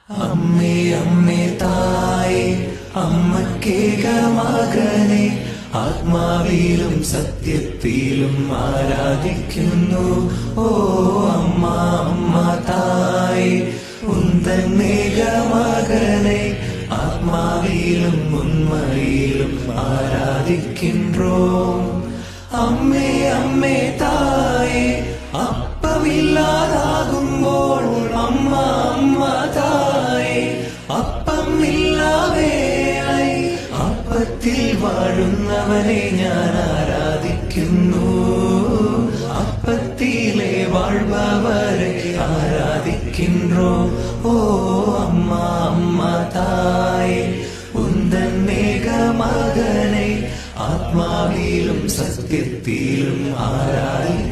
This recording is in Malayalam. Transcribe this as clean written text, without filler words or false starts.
അമ്മേ അമ്മേ തായേ അമ്മക്കേക മകനെ ആത്മാവിലും സത്യത്തിലും ആരാധിക്കുന്നു. ഓ അമ്മ അമ്മ തായേ ഉന്തന്നേക മകനെ ആത്മാവിലും ഉന്മയിലും ആരാധിക്കിன்றோம். അമ്മേ അമ്മേ തായേ അപ്പമില്ലാതാകുമ്പോൾ അമ്മ അമ്മ തായേ അപ്പം ഇല്ലാവേളை അപ്പത്തിൽ വാഴുന്നവനെ ഞാൻ ആരാധിക്കുന്നു. അപ്പത്തിലെ വാഴ്பவரை ആരാധിக்கின்றோம். ഓ അമ്മ അമ്മ തായേ ഉന്തന്നേക മകനെ ആത്മാവിലും സത്യത്തിലും ആരാധിക്കുന്നു.